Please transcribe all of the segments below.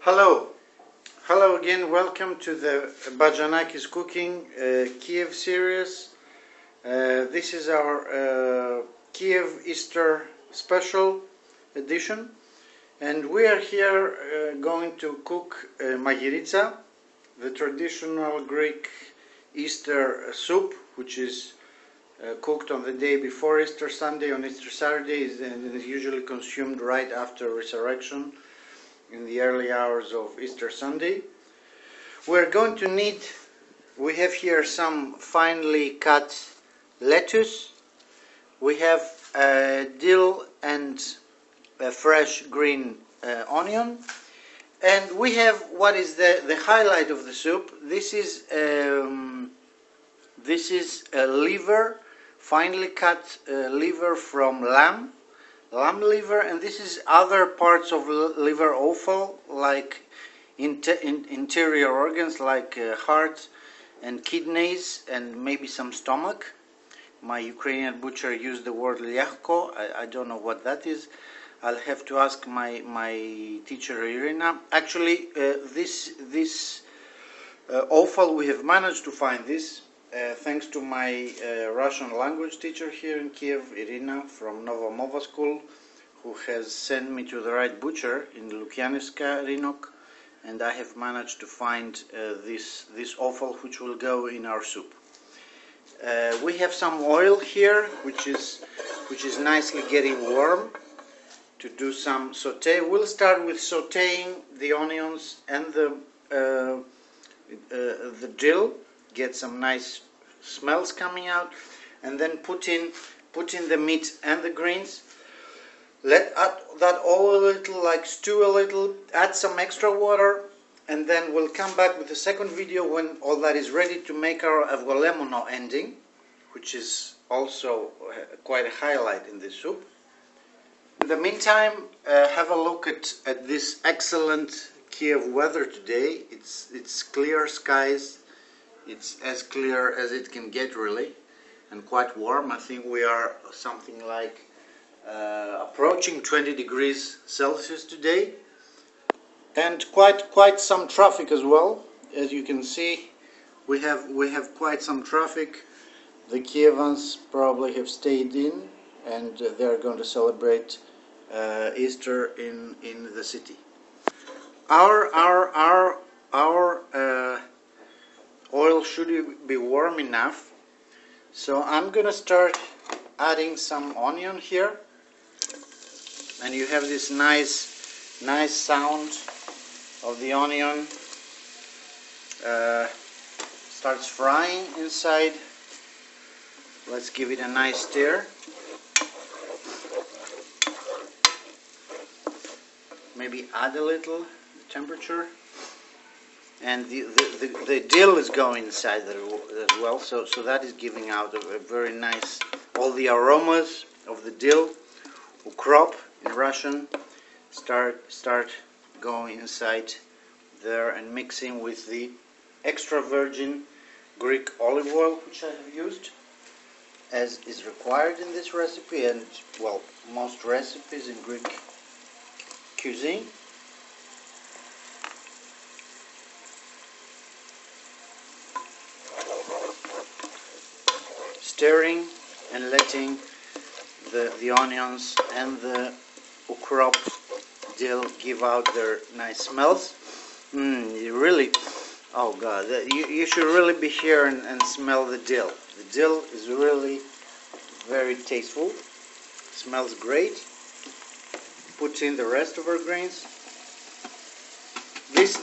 Hello, hello again. Welcome to the Bajanac is Cooking Kiev series. This is our Kiev Easter special edition, and we are here going to cook Magiritsa, the traditional Greek Easter soup, which is cooked on the day before Easter Sunday, on Easter Saturday, and is usually consumed right after resurrection in the early hours of Easter Sunday. We're going to need, we have here some finely cut lettuce, we have dill and a fresh green onion, and we have what is the highlight of the soup. This is a liver, finely cut liver from lamb liver, and this is other parts of liver offal, like interior organs like heart and kidneys and maybe some stomach. My Ukrainian butcher used the word lyahko. I don't know what that is. I'll have to ask my teacher Irina. Actually, this offal, we have managed to find this thanks to my Russian language teacher here in Kiev, Irina from Novomova school, who has sent me to the right butcher in Lukyanivska Rynok, and I have managed to find this offal which will go in our soup. We have some oil here which is nicely getting warm to do some saute. We'll start with sauteing the onions and the dill, get some nice smells coming out, and then put in the meat and the greens. Let that all a little, like stew a little, add some extra water, and then we'll come back with the second video when all that is ready to make our avgolemono ending, which is also quite a highlight in this soup. In the meantime, have a look at this excellent Kiev weather today. It's clear skies. It's as clear as it can get, really, and quite warm. I think we are something like approaching 20 degrees Celsius today, and quite some traffic as well. As you can see, we have quite some traffic. The Kievans probably have stayed in, and they're going to celebrate Easter in the city. Our oil should be warm enough, so I'm gonna start adding some onion here, and you have this nice sound of the onion starts frying inside. Let's give it a nice stir. Maybe add a little temperature. And the dill is going inside as well, so that is giving out a very nice, all the aromas of the dill, ukrop in Russian, start going inside there and mixing with the extra virgin Greek olive oil, which I have used, as is required in this recipe, and well, most recipes in Greek cuisine. Stirring and letting the onions and the ukrop dill give out their nice smells. You really, oh god, you should really be here and smell the dill. The dill is really very tasteful, smells great. Put in the rest of our grains. This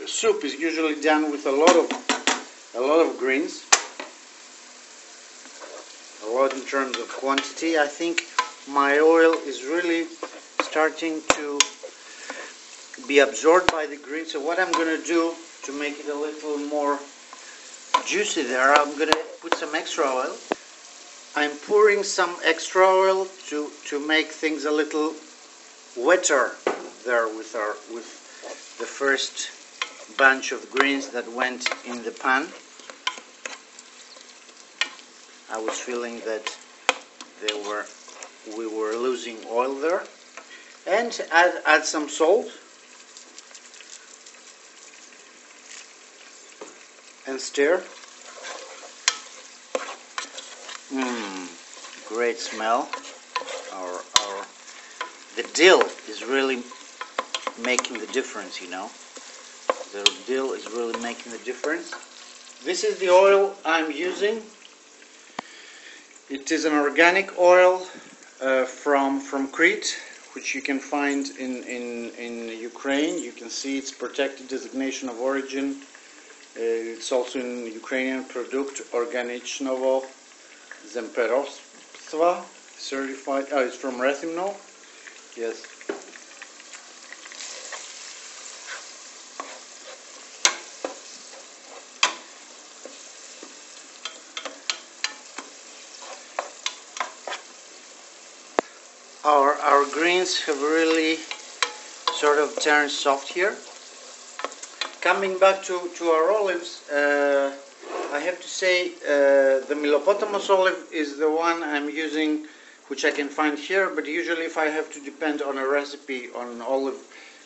soup is usually done with a lot of greens, a lot in terms of quantity. I think my oil is really starting to be absorbed by the greens, so what I'm going to do to make it a little more juicy there, I'm going to put some extra oil. I'm pouring some extra oil to make things a little wetter there with the first bunch of greens that went in the pan. I was feeling that we were losing oil there, and add some salt and stir. Great smell. The dill is really making the difference, you know. The dill is really making the difference. This is the oil I'm using. It is an organic oil from Crete, which you can find in Ukraine. You can see its protected designation of origin. It's also in Ukrainian product Organichnovo Zemperovstva certified. Oh, it's from Rethymno. Yes. Our greens have really sort of turned soft here. Coming back to our olives, I have to say the Milopotamus olive is the one I'm using, which I can find here, but usually if I have to depend on a recipe on olive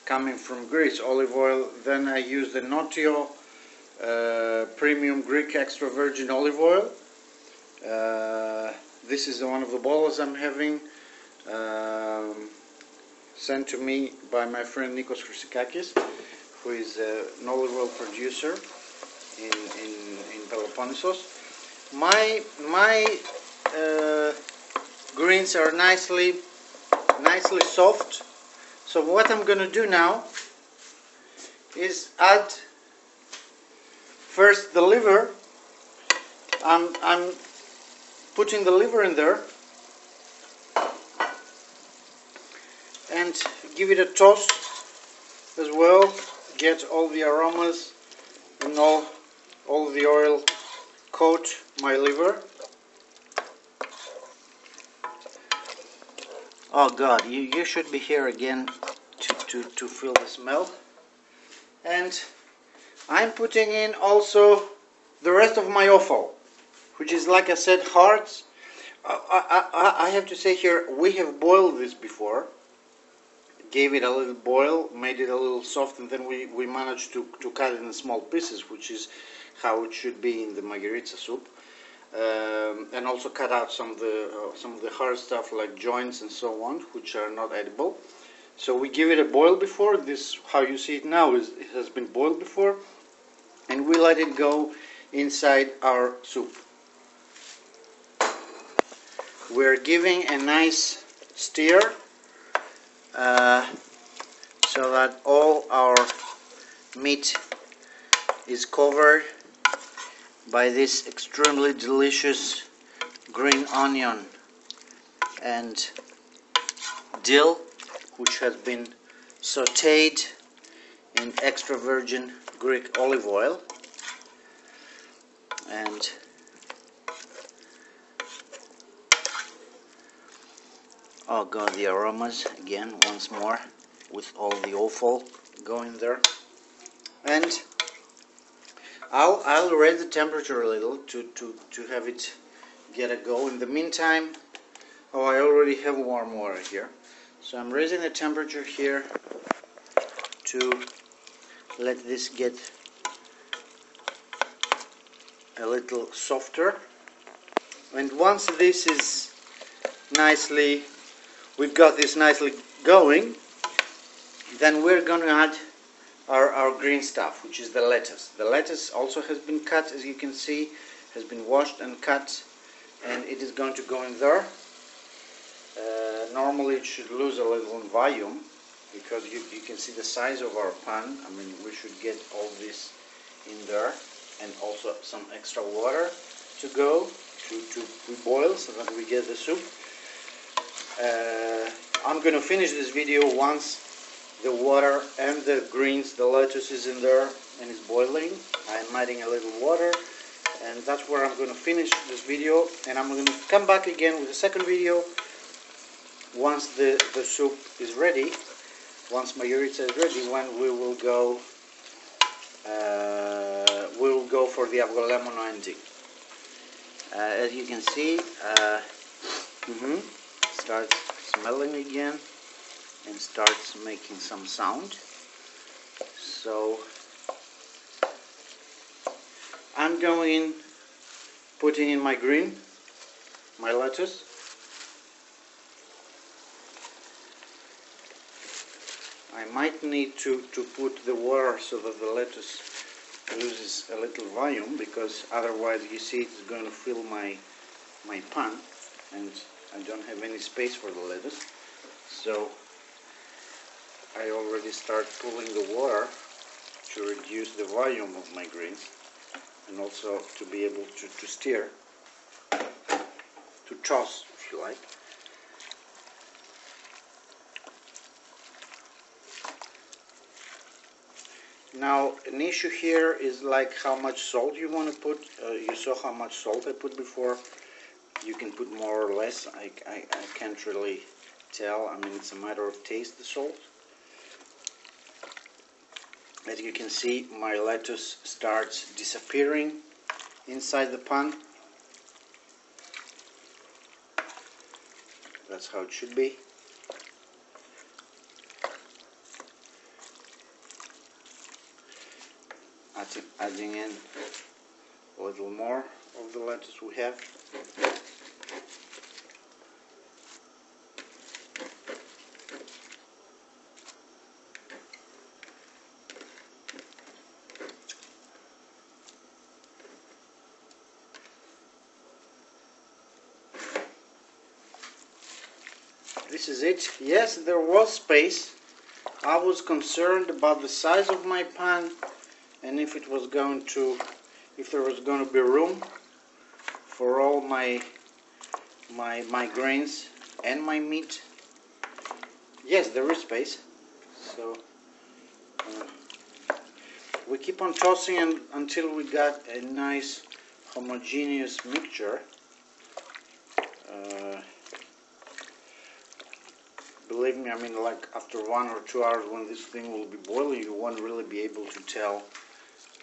coming from Greece, olive oil, then I use the Notio premium Greek extra virgin olive oil. This is one of the bottles I'm having, sent to me by my friend Nikos Chrysikakis, who is an olive oil producer in Peloponnesos. My greens are nicely soft. So what I'm going to do now is add first the liver. I'm putting the liver in there and give it a toast as well. Get all the aromas and all the oil coat my liver. Oh God, you should be here again to feel the smell. And I'm putting in also the rest of my offal, which is, like I said, hearts. I have to say here, we have boiled this before. Gave it a little boil, made it a little soft, and then we managed to cut it in small pieces, which is how it should be in the Magiritsa soup. And also cut out some of the hard stuff like joints and so on, which are not edible. So we give it a boil before. This, how you see it now, it has been boiled before, and we let it go inside our soup. We're giving a nice stir so that all our meat is covered by this extremely delicious green onion and dill, which has been sauteed in extra virgin Greek olive oil. And oh God, the aromas again once more with all the offal going there. And I'll raise the temperature a little to have it get a go. In the meantime, oh, I already have warm water here, so I'm raising the temperature here to let this get a little softer. And once this is nicely, we've got this nicely going, then we're going to add our green stuff, which is the lettuce. The lettuce also has been cut, as you can see, has been washed and cut, and it is going to go in there. Normally it should lose a little in volume, because you can see the size of our pan. I mean, we should get all this in there, and also some extra water to go to boil so that we get the soup. I'm going to finish this video once the water and the greens, the lettuce is in there and is boiling. I'm adding a little water, and that's where I'm going to finish this video, and I'm going to come back again with a second video once the soup is ready, once Magiritsa is ready, when we will go for the avgolemono ending. As you can see, starts smelling again. and starts making some sound. So I'm going putting in my green, my lettuce. I might need to put the water so that the lettuce loses a little volume, because otherwise you see it's going to fill my pan and I don't have any space for the lettuce. So I already start pulling the water to reduce the volume of my greens, and also to be able to stir, to toss if you like. Now an issue here is like how much salt you want to put. You saw how much salt I put before. You can put more or less. I can't really tell. I mean, it's a matter of taste, the salt. As you can see, my lettuce starts disappearing inside the pan. That's how it should be. Adding in a little more of the lettuce we have. This is it. Yes, there was space. I was concerned about the size of my pan, and if there was going to be room for all my grains and my meat. Yes, there is space. So we keep on tossing until we got a nice homogeneous mixture. Believe me, I mean, like after 1 or 2 hours, when this thing will be boiling, you won't really be able to tell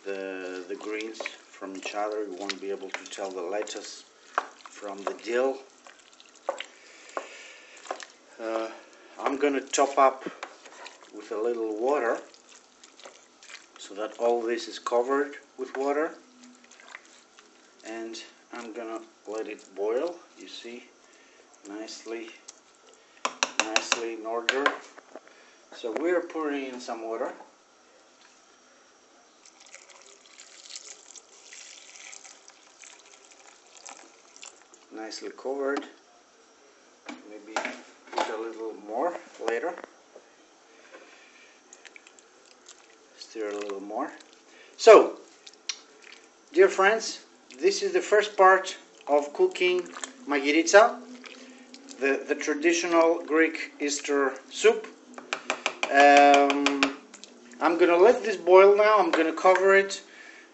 the greens from each other. You won't be able to tell the lettuce from the dill. I'm going to top up with a little water so that all this is covered with water, and I'm going to let it boil. You see, nicely in order. So we're pouring in some water. Nicely covered. Maybe put a little more later. Stir a little more. So, dear friends, this is the first part of cooking Magiritsa, the traditional Greek Easter soup. I'm going to let this boil now. I'm going to cover it,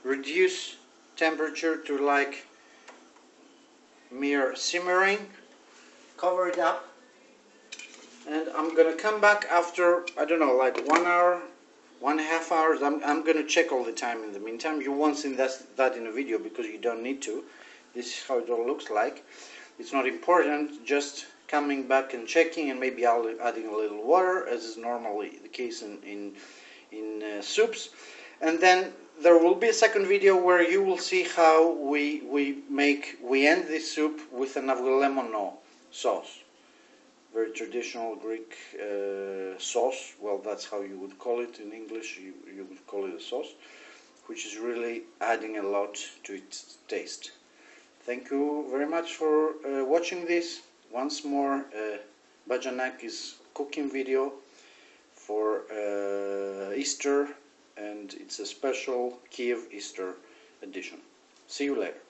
reduce temperature to like mere simmering, cover it up, and I'm going to come back after, I don't know, like 1 hour, 1.5 hours. I'm going to check all the time in the meantime. You won't see that in a video because you don't need to. This is how it all looks like. It's not important, just coming back and checking, and maybe adding a little water, as is normally the case in soups. And then there will be a second video where you will see how we end this soup with an avgolemono sauce, very traditional Greek sauce. Well, that's how you would call it in English. You would call it a sauce, which is really adding a lot to its taste. Thank you very much for watching this. Once more, Bajanac is cooking video for Easter, and it's a special Kiev Easter edition. See you later.